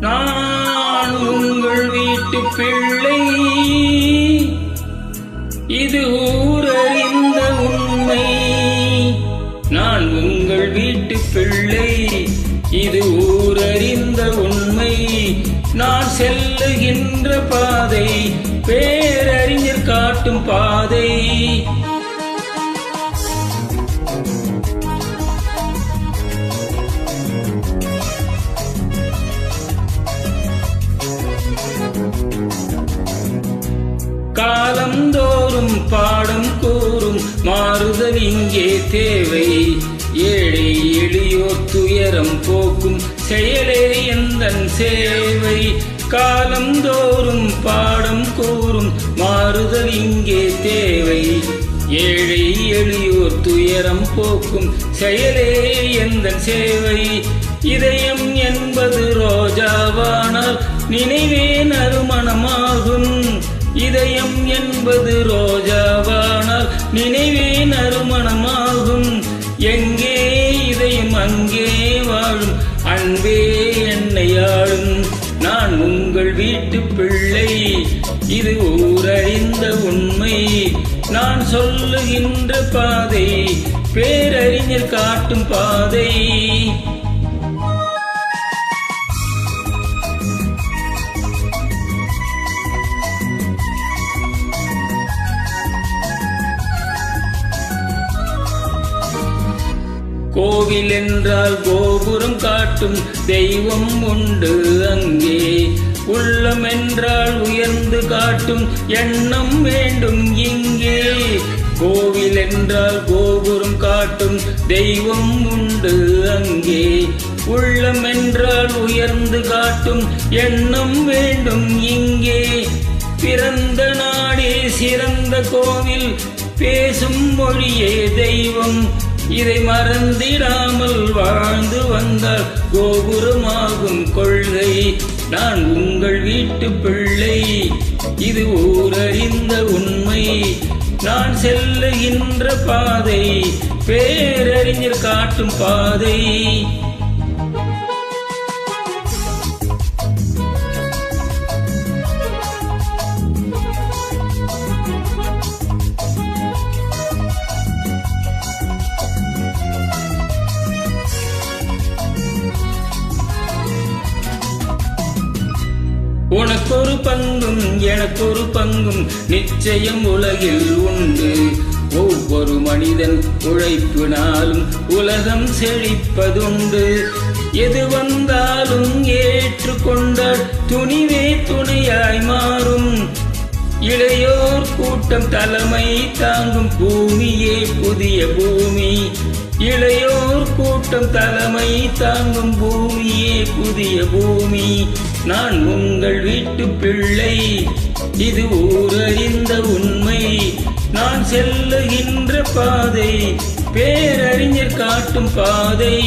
நான் உங்கள் வீட்டு பிள்ளை, இது ஊரறிந்த உண்மை. நான் உங்கள் வீட்டு பிள்ளை, இது ஊரறிந்த உண்மை. நான் செல்லுகின்ற பாதை பேரறிஞர் காட்டும் பாதை. காலந்தோறும் பாடம் கூறும் மாறுதல் இங்கே தேவை. ஏழை எளியோர் துயரம் போக்கும் செயலே எந்தன் சேவை. காலந்தோறும் பாடம் கூறும் மாறுதல் இங்கே தேவை. ஏழை எளியோர் துயரம் போக்கும் செயலே எந்தன் சேவை. இதயம் என்பது ரோஜாவானால் நினைவே நறுமணமாகும். இதயம் என்பது ரோஜாவானால் நினைவே நறுமணமாகும். எங்கே இதயம் அங்கே வாழும் அன்பே என்னை ஆளும். நான் உங்கள் வீட்டு பிள்ளை, இது ஊரறிந்த உண்மை. நான் சொல்லுகின்ற பாதை பேரறிஞர் காட்டும் பாதை. கோவில் என்றால் கோபுரம் காட்டும் தெய்வம் உண்டு அங்கே. உள்ளம் என்றால் உயர்ந்து காட்டும் எண்ணம் வேண்டும் இங்கே. கோவில் என்றால் கோபுரம் காட்டும் தெய்வம் உண்டு அங்கே. உள்ளம் என்றால் உயர்ந்து காட்டும் எண்ணம் வேண்டும் இங்கே. பிறந்த நாடே சிறந்த கோவில், பேசும் மொழியே தெய்வம். இதை மறந்திடாமல் வாழ்ந்து வந்தால் கோபுரமாகும் கொள்கை. நான் உங்கள் வீட்டு பிள்ளை, இது ஊரறிந்த உண்மை. நான் செல்லுகின்ற பாதை பேரறிஞர் காட்டும் பாதை. உனக்கொரு பங்கும் எனக்கொரு பங்கும் நிச்சயம் உலகில் உண்டு. ஒவ்வொரு மனிதன் உழைப்பினாலும் உலகம் செழிப்பதுண்டு. எது வந்தாலும் ஏற்றுக்கொண்டால் துணிவே துணையாய் மாறும். இளையோர் கூட்டம் தலைமை தாங்கும் பூமியே புதிய பூமி. இளையோர் கூட்டம் தலைமை தாங்கும் பூமியே புதிய பூமி. நான் உங்கள் வீட்டு பிள்ளை, இது ஊரறிந்த உண்மை. நான் செல்லுகின்ற பாதை பேரறிஞர் காட்டும் பாதை.